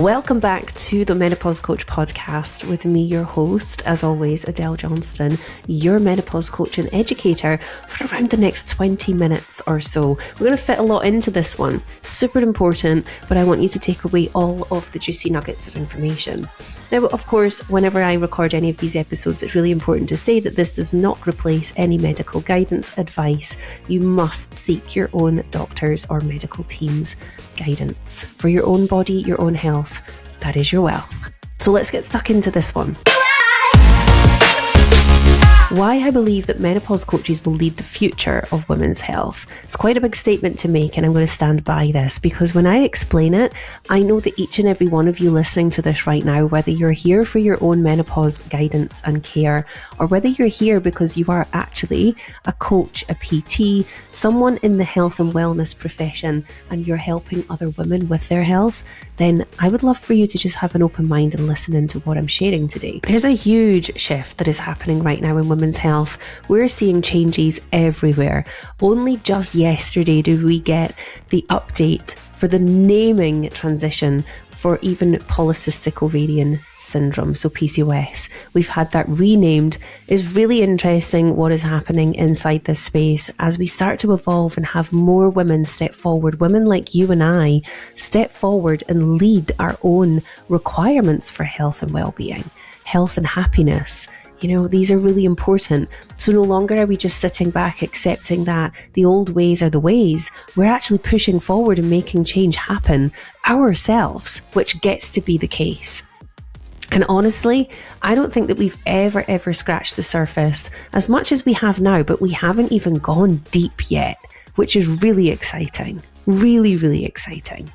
Welcome back to the Menopause Coach Podcast with me, your host, as always, Adele Johnston, your menopause coach and educator for around the next 20 minutes or so. We're going to fit a lot into this one. Super important, but I want you to take away all of the juicy nuggets of information. Now, of course, whenever I record any of these episodes, it's really important to say that this does not replace any medical guidance, advice. You must seek your own doctors or medical team's guidance for your own body, your own health. That is your wealth. So let's get stuck into this one. Why I believe that menopause coaches will lead the future of women's health. It's quite a big statement to make, and I'm going to stand by this because when I explain it, I know that each and every one of you listening to this right now, whether you're here for your own menopause guidance and care, or whether you're here because you are actually a coach, a PT, someone in the health and wellness profession, and you're helping other women with their health, then I would love for you to just have an open mind and listen into what I'm sharing today. There's a huge shift that is happening right now in women's health. We're seeing changes everywhere. Only just yesterday did we get the update for the naming transition for even polycystic ovarian syndrome, so PCOS. We've had that renamed. It's really interesting what is happening inside this space as we start to evolve and have more women step forward, women like you and I step forward and lead our own requirements for health and well-being, health and happiness. You know, these are really important. So no longer are we just sitting back accepting that the old ways are the ways. We're actually pushing forward and making change happen ourselves, which gets to be the case. And honestly, I don't think that we've ever scratched the surface as much as we have now, but we haven't even gone deep yet, which is really exciting. Really exciting.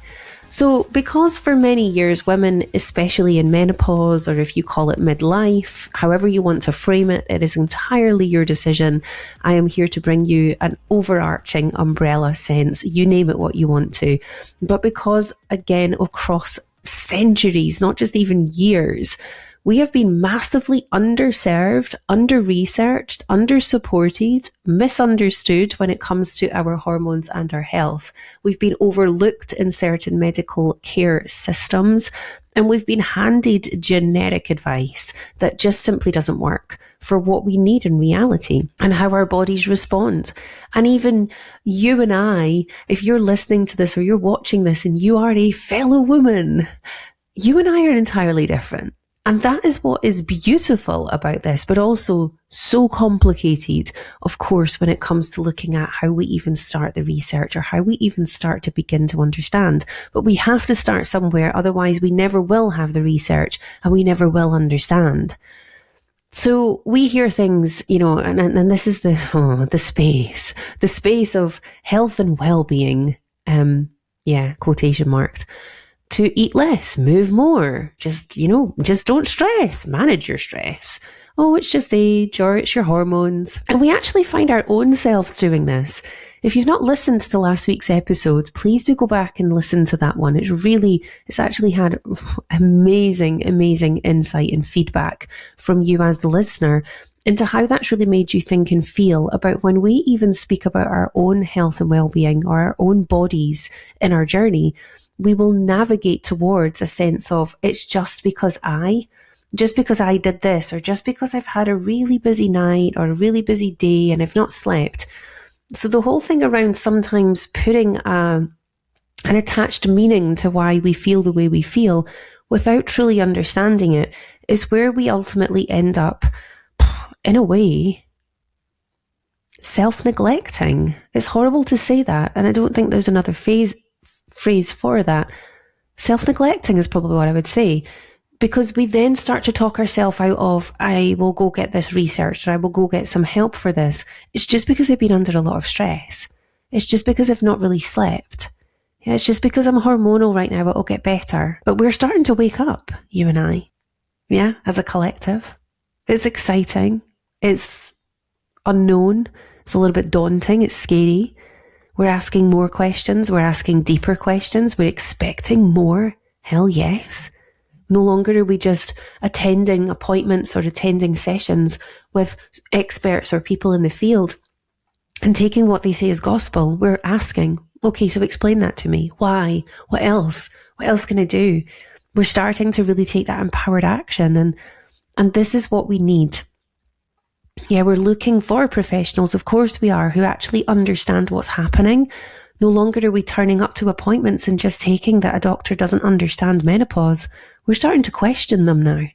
So because for many years, women, especially in menopause, or if you call it midlife, however you want to frame it, it is entirely your decision. I am here to bring you an overarching umbrella sense, you name it what you want to. But because, again, across centuries, not just even years, we have been massively underserved, under-researched, under-supported, misunderstood when it comes to our hormones and our health. We've been overlooked in certain medical care systems, and we've been handed generic advice that just simply doesn't work for what we need in reality and how our bodies respond. And even you and I, if you're listening to this or you're watching this and you are a fellow woman, you and I are entirely different. And that is what is beautiful about this, but also so complicated, of course, when it comes to looking at how we even start the research or how we even start to begin to understand. But we have to start somewhere, otherwise we never will have the research and we never will understand. So we hear things, you know, and this is the space of health and well-being, quotation marked. To eat less, move more, just don't stress, manage your stress. Oh, it's just age or it's your hormones. And we actually find our own selves doing this. If you've not listened to last week's episode, please do go back and listen to that one. It's actually had amazing insight and feedback from you as the listener into how that's really made you think and feel about when we even speak about our own health and well-being or our own bodies in our journey. We will navigate towards a sense of it's just because I did this, or just because I've had a really busy night or a really busy day and I've not slept. So the whole thing around sometimes putting an attached meaning to why we feel the way we feel without truly understanding it is where we ultimately end up, in a way, self-neglecting. It's horrible to say that, and I don't think there's another phrase for that. Self-neglecting is probably what I would say, because we then start to talk ourselves out of, I will go get this researched, or I will go get some help for this. It's just because I've been under a lot of stress. It's just because I've not really slept. Yeah, it's just because I'm hormonal right now, it'll get better. But we're starting to wake up, you and I, as a collective. It's exciting. It's unknown. It's a little bit daunting. It's scary. We're asking more questions. We're asking deeper questions. We're expecting more. Hell yes. No longer are we just attending appointments or attending sessions with experts or people in the field and taking what they say as gospel. We're asking, okay, so explain that to me. Why? What else? What else can I do? We're starting to really take that empowered action, and this is what we need. Yeah, we're looking for professionals, of course we are, who actually understand what's happening. No longer are we turning up to appointments and just taking that a doctor doesn't understand menopause. We're starting to question them now.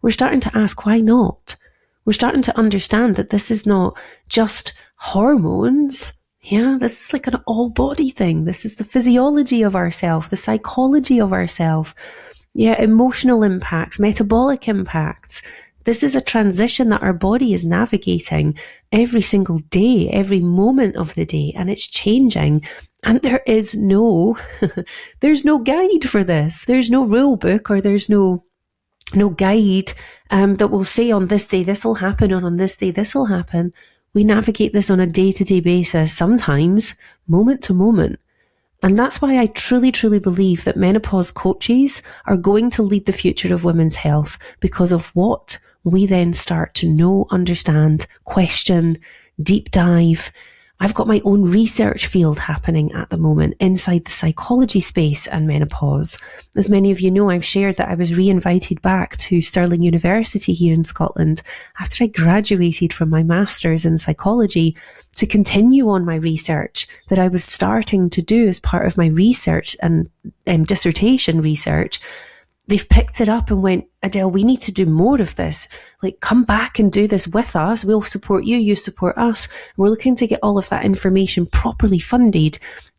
We're starting to ask, why not? We're starting to understand that this is not just hormones. Yeah, this is like an all-body thing. This is the physiology of ourself, the psychology of ourself. Yeah, emotional impacts, metabolic impacts. This is a transition that our body is navigating every single day, every moment of the day, and it's changing. And there is there's no guide for this. There's no rule book, or there's no guide that will say on this day this will happen, or on this day this will happen. We navigate this on a day-to-day basis, sometimes moment to moment. And that's why I truly, truly believe that menopause coaches are going to lead the future of women's health, because of what we then start to know, understand, question, deep dive. I've got my own research field happening at the moment inside the psychology space and menopause. As many of you know, I've shared that I was re-invited back to Stirling University here in Scotland after I graduated from my master's in psychology to continue on my research that I was starting to do as part of my research and dissertation research. They've picked it up and went, Adele, we need to do more of this. Like, come back and do this with us. We'll support you, you support us. We're looking to get all of that information properly funded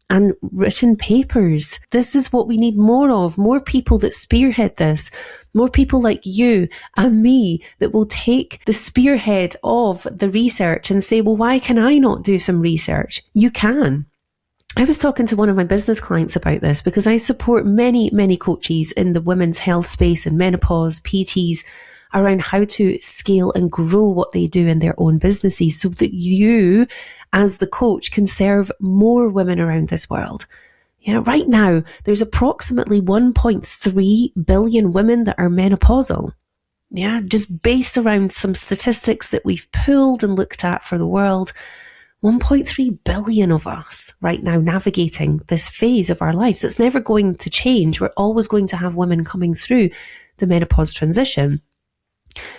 and written papers. This is what we need more of. More people that spearhead this. More people like you and me that will take the spearhead of the research and say, well, why can I not do some research? You can. I was talking to one of my business clients about this because I support many, many coaches in the women's health space and menopause, PTs, around how to scale and grow what they do in their own businesses so that you, as the coach, can serve more women around this world. Yeah, right now, there's approximately 1.3 billion women that are menopausal. Yeah, just based around some statistics that we've pulled and looked at for the world. 1.3 billion of us right now navigating this phase of our lives. It's never going to change. We're always going to have women coming through the menopause transition.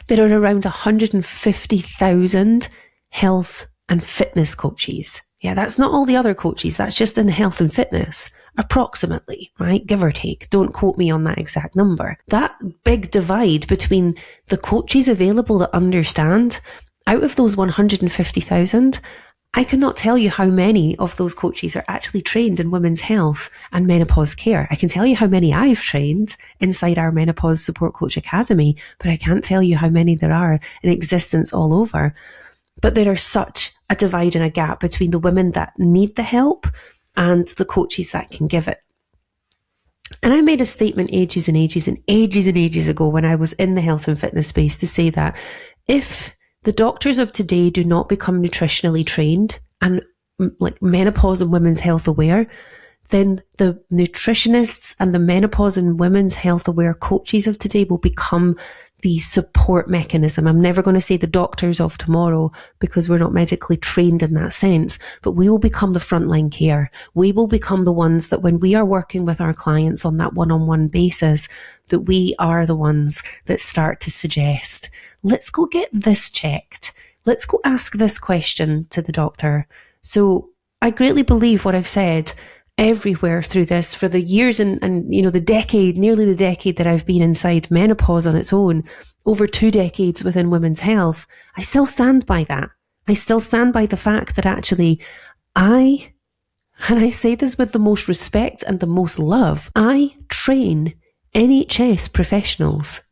There are around 150,000 health and fitness coaches. Yeah, that's not all the other coaches. That's just in health and fitness, approximately, right? Give or take. Don't quote me on that exact number. That big divide between the coaches available that understand, out of those 150,000, I cannot tell you how many of those coaches are actually trained in women's health and menopause care. I can tell you how many I've trained inside our Menopause Support Coach Academy, but I can't tell you how many there are in existence all over. But there are such a divide and a gap between the women that need the help and the coaches that can give it. And I made a statement ages and ages and ages and ages ago when I was in the health and fitness space to say that if the doctors of today do not become nutritionally trained and like menopause and women's health aware, then the nutritionists and the menopause and women's health aware coaches of today will become the support mechanism. I'm never going to say the doctors of tomorrow because we're not medically trained in that sense, but we will become the frontline care. We will become the ones that when we are working with our clients on that one-on-one basis, that we are the ones that start to suggest, let's go get this checked. Let's go ask this question to the doctor. So I greatly believe what I've said everywhere through this for the years and you know, the decade, nearly the decade that I've been inside menopause on its own, over 2 decades within women's health. I still stand by that. I still stand by the fact that actually and I say this with the most respect and the most love, I train NHS professionals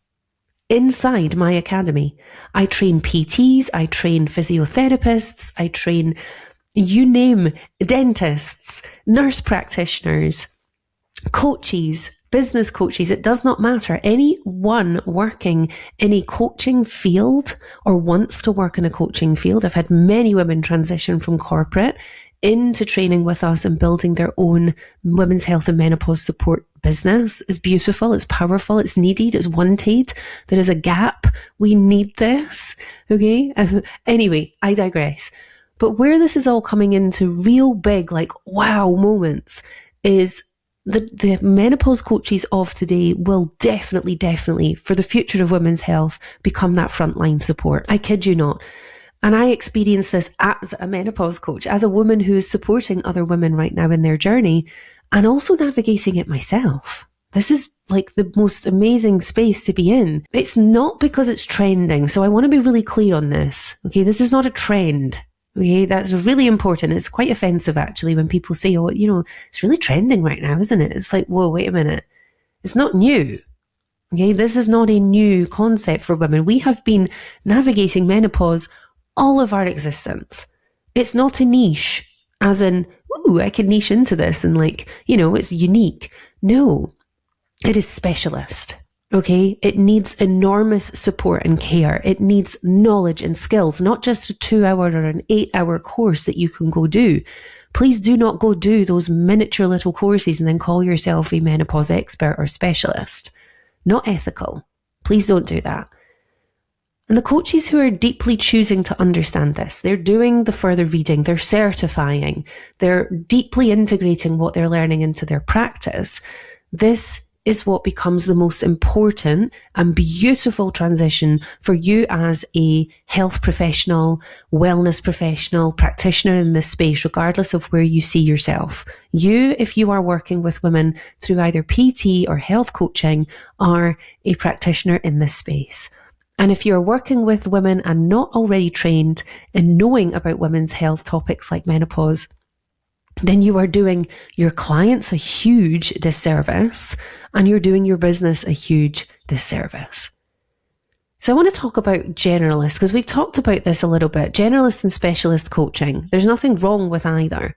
inside my academy. I train PTs, I train physiotherapists, I train, you name, dentists, nurse practitioners, coaches, business coaches. It does not matter. Anyone working in a coaching field or wants to work in a coaching field. I've had many women transition from corporate into training with us and building their own women's health and menopause support business. It's beautiful, it's powerful, it's needed, it's wanted. There is a gap. We need this. Okay. Anyway, I digress. But where this is all coming into real big, like, wow moments is the menopause coaches of today will definitely, for the future of women's health, become that frontline support. I kid you not. And I experience this as a menopause coach, as a woman who is supporting other women right now in their journey and also navigating it myself. This is like the most amazing space to be in. It's not because it's trending. So I want to be really clear on this. Okay, this is not a trend. Okay, that's really important. It's quite offensive actually when people say, oh, it's really trending right now, isn't it? It's like, whoa, wait a minute. It's not new. Okay, this is not a new concept for women. We have been navigating menopause all of our existence. It's not a niche, as in, ooh, I can niche into this and it's unique. No, it is specialist. Okay, it needs enormous support and care. It needs knowledge and skills, not just a 2-hour or an 8-hour course that you can go do. Please do not go do those miniature little courses and then call yourself a menopause expert or specialist. Not ethical. Please don't do that. And the coaches who are deeply choosing to understand this, they're doing the further reading, they're certifying, they're deeply integrating what they're learning into their practice. This is what becomes the most important and beautiful transition for you as a health professional, wellness professional, practitioner in this space, regardless of where you see yourself. You, if you are working with women through either PT or health coaching, are a practitioner in this space. And if you're working with women and not already trained in knowing about women's health topics like menopause, then you are doing your clients a huge disservice and you're doing your business a huge disservice. So I want to talk about generalists because we've talked about this a little bit. Generalist and specialist coaching. There's nothing wrong with either.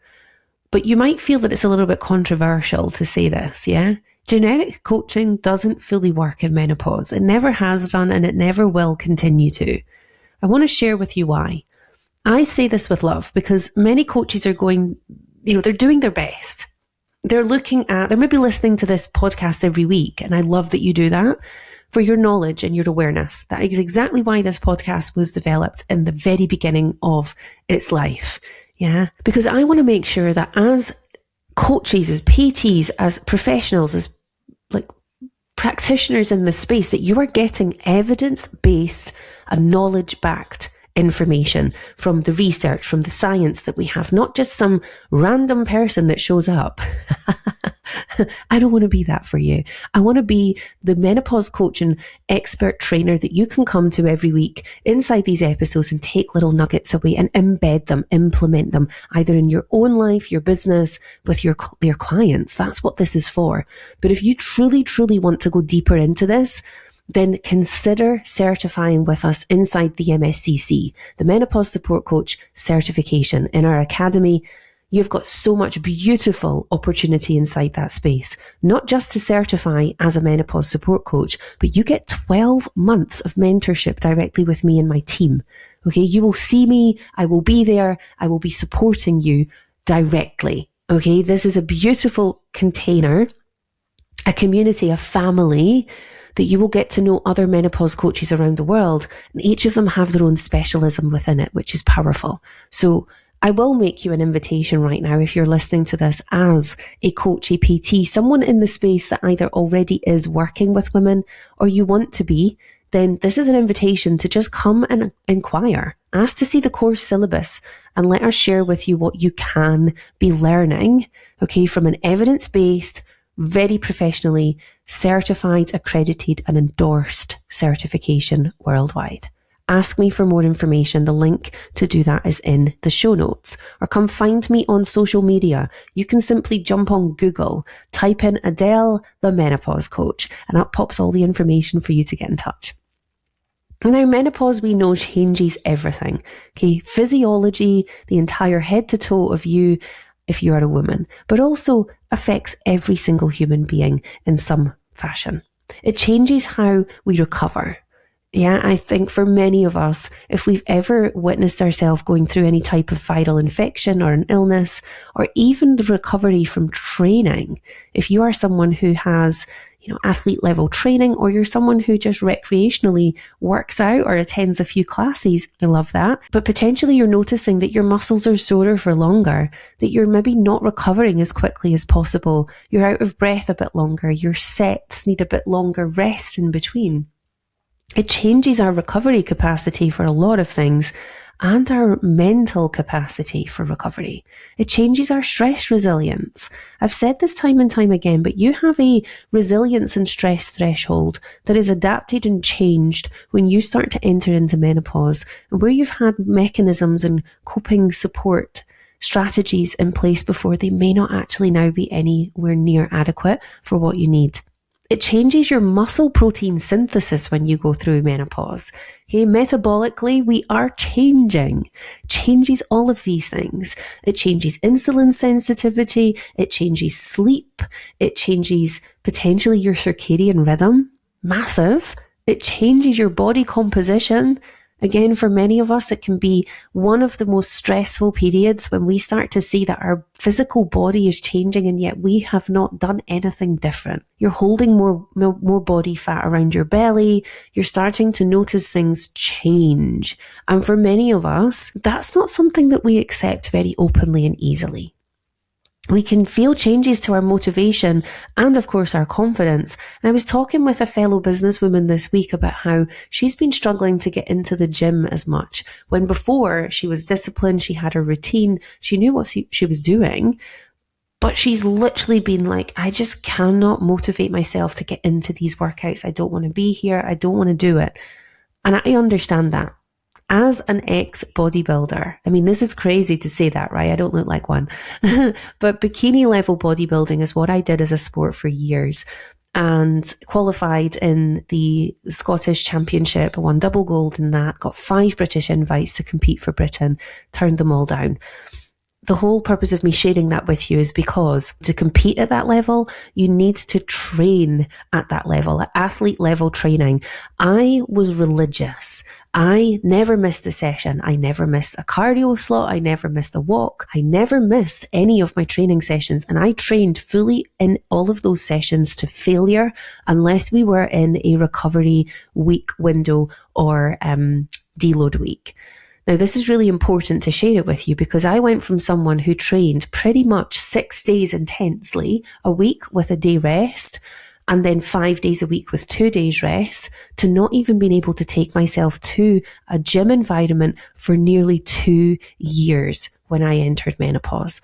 But you might feel that it's a little bit controversial to say this, yeah? Generic coaching doesn't fully work in menopause. It never has done and it never will continue to. I want to share with you why. I say this with love because many coaches are going, they're doing their best. They're maybe listening to this podcast every week, and I love that you do that for your knowledge and your awareness. That is exactly why this podcast was developed in the very beginning of its life. Yeah, because I want to make sure that as coaches, as PTs, as professionals, as practitioners in this space, that you are getting evidence-based and knowledge-backed information from the research, from the science that we have, not just some random person that shows up. I don't want to be that for you. I want to be the menopause coach and expert trainer that you can come to every week inside these episodes and take little nuggets away and embed them, implement them, either in your own life, your business, with your clients. That's what this is for. But if you truly, truly want to go deeper into this, then consider certifying with us inside the MSCC, the Menopause Support Coach Certification. In our academy, you've got so much beautiful opportunity inside that space, not just to certify as a menopause support coach, but you get 12 months of mentorship directly with me and my team. Okay, you will see me, I will be there, I will be supporting you directly. Okay, this is a beautiful container, a community, a family that you will get to know other menopause coaches around the world, and each of them have their own specialism within it, which is powerful. So I will make you an invitation right now if you're listening to this as a coach, a PT, someone in the space that either already is working with women or you want to be, then this is an invitation to just come and inquire. Ask to see the course syllabus and let us share with you what you can be learning, okay, from an evidence-based, very professionally certified, accredited and endorsed certification worldwide. Ask me for more information. The link to do that is in the show notes. Or come find me on social media. You can simply jump on Google, type in Adele, the Menopause Coach, and up pops all the information for you to get in touch. Now, menopause, we know, changes everything. Okay, physiology, the entire head to toe of you, if you are a woman, but also affects every single human being in some fashion. It changes how we recover. Yeah, I think for many of us, if we've ever witnessed ourselves going through any type of viral infection or an illness, or even the recovery from training, if you are someone who has, athlete level training, or you're someone who just recreationally works out or attends a few classes, I love that. But potentially you're noticing that your muscles are sorer for longer, that you're maybe not recovering as quickly as possible. You're out of breath a bit longer. Your sets need a bit longer rest in between. It changes our recovery capacity for a lot of things and our mental capacity for recovery. It changes our stress resilience. I've said this time and time again, but you have a resilience and stress threshold that is adapted and changed when you start to enter into menopause, and where you've had mechanisms and coping support strategies in place before, they may not actually now be anywhere near adequate for what you need. It changes your muscle protein synthesis when you go through menopause. Okay, metabolically, we are changing. Changes all of these things. It changes insulin sensitivity. It changes sleep. It changes potentially your circadian rhythm. Massive. It changes your body composition. Again, for many of us, it can be one of the most stressful periods when we start to see that our physical body is changing and yet we have not done anything different. You're holding more body fat around your belly. You're starting to notice things change. And for many of us, that's not something that we accept very openly and easily. We can feel changes to our motivation and, of course, our confidence. And I was talking with a fellow businesswoman this week about how she's been struggling to get into the gym as much, when before she was disciplined, she had her routine, she knew what she was doing, but she's literally been like, I just cannot motivate myself to get into these workouts. I don't want to be here. I don't want to do it. And I understand that. As an ex-bodybuilder, I mean, this is crazy to say that, right? I don't look like one. But bikini level bodybuilding is what I did as a sport for years, and qualified in the Scottish Championship. I won double gold in that, got 5 British invites to compete for Britain, turned them all down. The whole purpose of me sharing that with you is because to compete at that level, you need to train at that level, at athlete level training. I was religious. I never missed a session. I never missed a cardio slot. I never missed a walk. I never missed any of my training sessions. And I trained fully in all of those sessions to failure unless we were in a recovery week window or deload week. Now, this is really important to share it with you because I went from someone who trained pretty much 6 days intensely a week with a day rest, and then 5 days a week with 2 days rest, to not even being able to take myself to a gym environment for nearly 2 years when I entered menopause.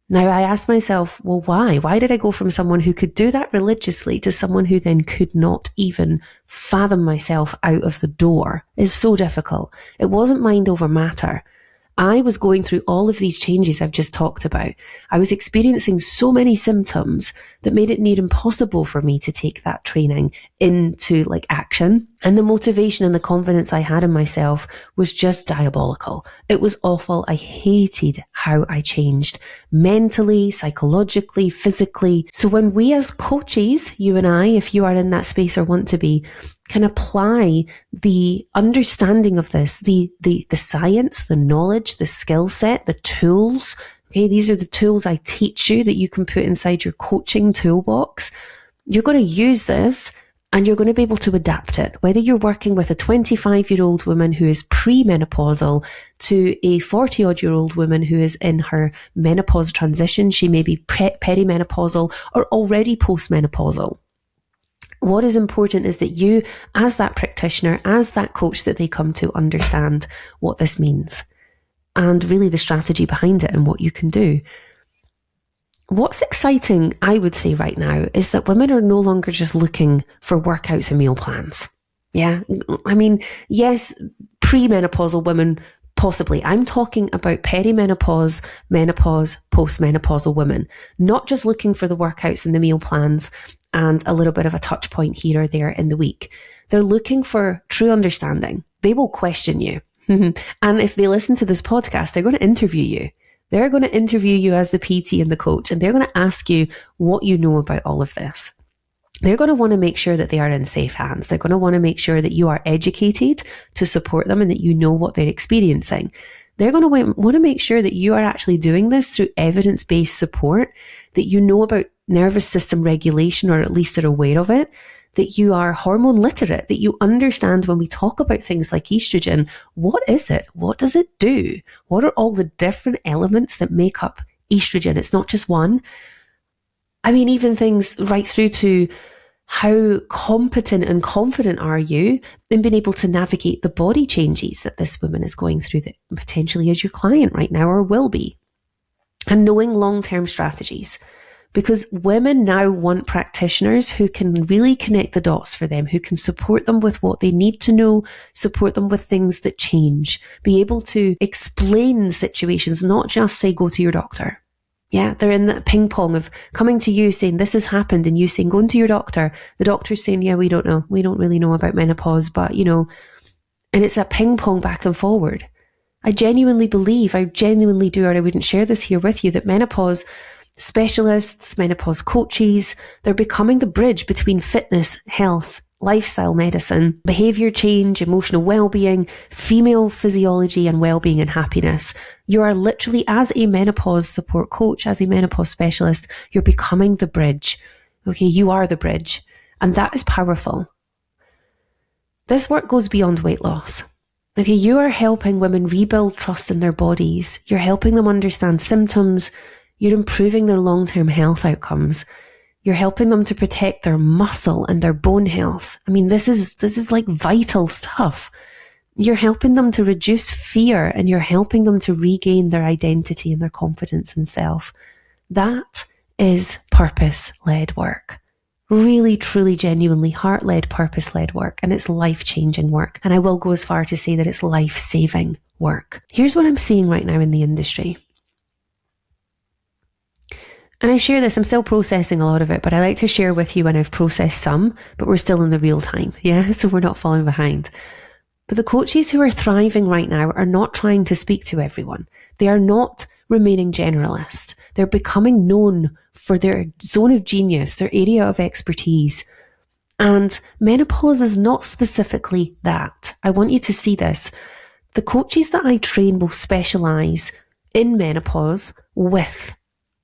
Now, I asked myself, well, why? Why did I go from someone who could do that religiously to someone who then could not even fathom myself out of the door? It's so difficult. It wasn't mind over matter. I was going through all of these changes I've just talked about. I was experiencing so many symptoms that made it near impossible for me to take that training into action. And the motivation and the confidence I had in myself was just diabolical. It was awful. I hated how I changed mentally, psychologically, physically. So when we as coaches, you and I, if you are in that space or want to be, can apply the understanding of this, the science, the knowledge, the skill set, the tools. Okay, these are the tools I teach you that you can put inside your coaching toolbox. You're going to use this and you're going to be able to adapt it. Whether you're working with a 25-year-old woman who is premenopausal to a 40-odd-year-old woman who is in her menopause transition, she may be perimenopausal or already postmenopausal. What is important is that you, as that practitioner, as that coach that they come to, understand what this means and really the strategy behind it and what you can do. What's exciting, I would say right now, is that women are no longer just looking for workouts and meal plans. Yeah, I mean, yes, premenopausal women, possibly. I'm talking about perimenopause, menopause, postmenopausal women, not just looking for the workouts and the meal plans and a little bit of a touch point here or there in the week. They're looking for true understanding. They will question you. And if they listen to this podcast, they're going to interview you. They're going to interview you as the PT and the coach, and they're going to ask you what you know about all of this. they're going to want to make sure that they are in safe hands. They're going to want to make sure that you are educated to support them and that you know what they're experiencing. They're going to want to make sure that you are actually doing this through evidence-based support, that you know about nervous system regulation, or at least are aware of it, that you are hormone literate, that you understand when we talk about things like estrogen, what is it? What does it do? What are all the different elements that make up estrogen? It's not just one. I mean, even things right through to how competent and confident are you in being able to navigate the body changes that this woman is going through that potentially is your client right now or will be, and knowing long-term strategies. Because women now want practitioners who can really connect the dots for them, who can support them with what they need to know, support them with things that change, be able to explain situations, not just say, go to your doctor. Yeah, they're in that ping pong of coming to you saying, this has happened, and you saying, going to your doctor. The doctor's saying, yeah, we don't know. We don't really know about menopause, but and it's a ping pong back and forward. I genuinely believe, I genuinely do, or I wouldn't share this here with you, that menopause specialists, menopause coaches, they're becoming the bridge between fitness, health, lifestyle medicine, behavior change, emotional well-being, female physiology and well-being and happiness. You are literally, as a menopause support coach, as a menopause specialist, you're becoming the bridge. Okay, you are the bridge. And that is powerful. This work goes beyond weight loss. Okay, you are helping women rebuild trust in their bodies. You're helping them understand symptoms. You're improving their long-term health outcomes. You're helping them to protect their muscle and their bone health. I mean, this is like vital stuff. You're helping them to reduce fear, and you're helping them to regain their identity and their confidence in self. That is purpose-led work. Really, truly, genuinely heart-led, purpose-led work. And it's life-changing work. And I will go as far to say that it's life-saving work. Here's what I'm seeing right now in the industry. And I share this, I'm still processing a lot of it, but I like to share with you when I've processed some, but we're still in the real time, yeah? So we're not falling behind. But the coaches who are thriving right now are not trying to speak to everyone. They are not remaining generalist. They're becoming known for their zone of genius, their area of expertise. And menopause is not specifically that. I want you to see this. The coaches that I train will specialise in menopause with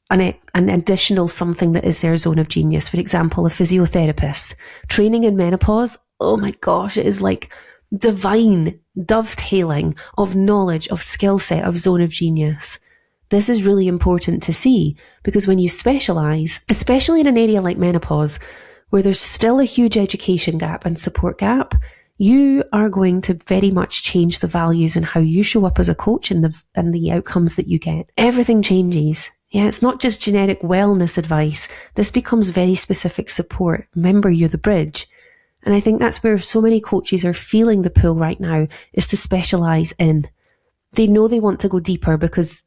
an additional something that is their zone of genius. For example, a physiotherapist. Training in menopause, oh my gosh, it is like divine dovetailing of knowledge, of skill set, of zone of genius. This is really important to see, because when you specialise, especially in an area like menopause, where there's still a huge education gap and support gap, you are going to very much change the values and how you show up as a coach and the outcomes that you get. Everything changes. Yeah, it's not just generic wellness advice. This becomes very specific support. Remember, you're the bridge. And I think that's where so many coaches are feeling the pull right now, is to specialise in. They know they want to go deeper because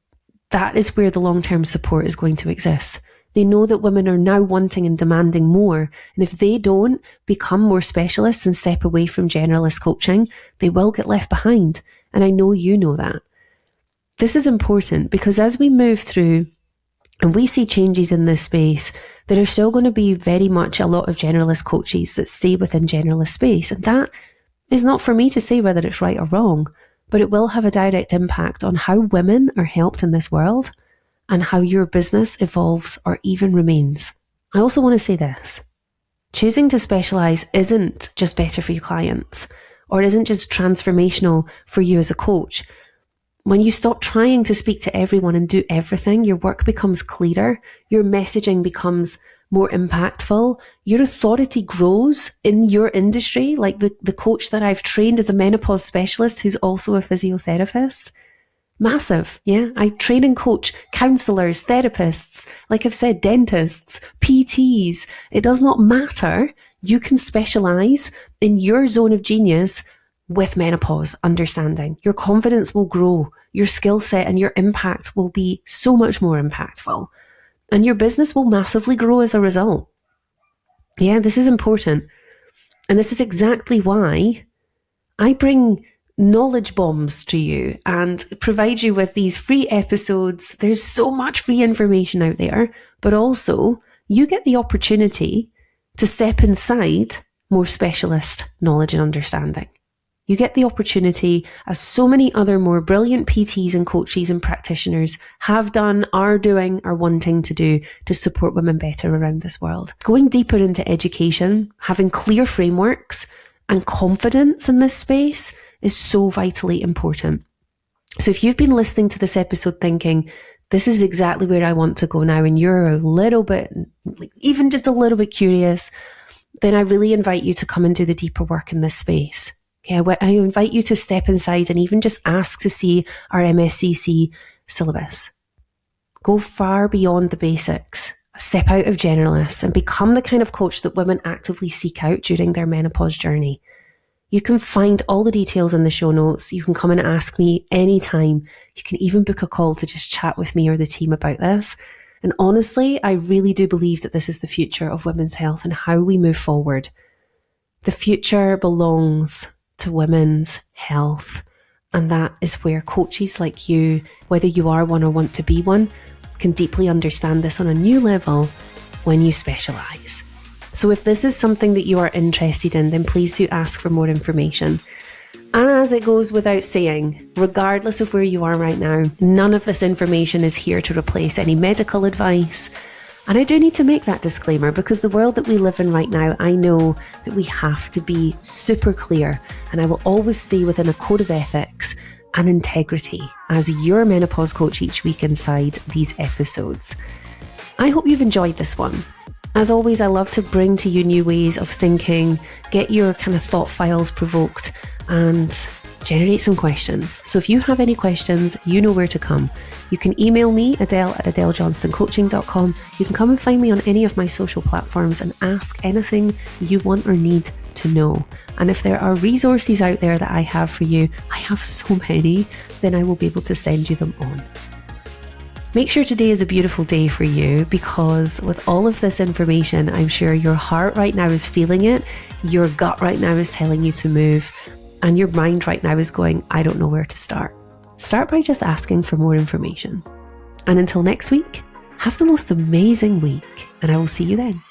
that is where the long-term support is going to exist. They know that women are now wanting and demanding more. And if they don't become more specialists and step away from generalist coaching, they will get left behind. And I know you know that. This is important because as we move through and we see changes in this space, there are still going to be very much a lot of generalist coaches that stay within generalist space. And that is not for me to say whether it's right or wrong, but it will have a direct impact on how women are helped in this world and how your business evolves or even remains. I also want to say this. Choosing to specialise isn't just better for your clients, or it isn't just transformational for you as a coach. When you stop trying to speak to everyone and do everything, your work becomes clearer, your messaging becomes more impactful, your authority grows in your industry, like the coach that I've trained as a menopause specialist who's also a physiotherapist. Massive, yeah? I train and coach counsellors, therapists, like I've said, dentists, PTs. It does not matter. You can specialise in your zone of genius with menopause understanding. Your confidence will grow, your skill set and your impact will be so much more impactful, and your business will massively grow as a result. Yeah, this is important. And this is exactly why I bring knowledge bombs to you and provide you with these free episodes. There's so much free information out there, but also you get the opportunity to step inside more specialist knowledge and understanding. You get the opportunity, as so many other more brilliant PTs and coaches and practitioners have done, are doing, are wanting to do, to support women better around this world. Going deeper into education, having clear frameworks and confidence in this space is so vitally important. So if you've been listening to this episode thinking, this is exactly where I want to go now, and you're a little bit, even just a little bit curious, then I really invite you to come and do the deeper work in this space. Okay, I invite you to step inside and even just ask to see our MSCC syllabus. Go far beyond the basics. Step out of generalists and become the kind of coach that women actively seek out during their menopause journey. You can find all the details in the show notes. You can come and ask me anytime. You can even book a call to just chat with me or the team about this. And honestly, I really do believe that this is the future of women's health and how we move forward. The future belongs to women's health. And that is where coaches like you, whether you are one or want to be one, can deeply understand this on a new level when you specialise. So if this is something that you are interested in, then please do ask for more information. And as it goes without saying, regardless of where you are right now, none of this information is here to replace any medical advice. And I do need to make that disclaimer because the world that we live in right now, I know that we have to be super clear, and I will always stay within a code of ethics and integrity as your menopause coach each week inside these episodes. I hope you've enjoyed this one. As always, I love to bring to you new ways of thinking, get your kind of thought files provoked and generate some questions. So if you have any questions, you know where to come. You can email me, Adele at adeljohnstoncoaching.com. You can come and find me on any of my social platforms and ask anything you want or need to know. And if there are resources out there that I have for you, I have so many, then I will be able to send you them on. Make sure today is a beautiful day for you, because with all of this information, I'm sure your heart right now is feeling it, your gut right now is telling you to move, and your mind right now is going, I don't know where to start. Start by just asking for more information. And until next week, have the most amazing week, and I will see you then.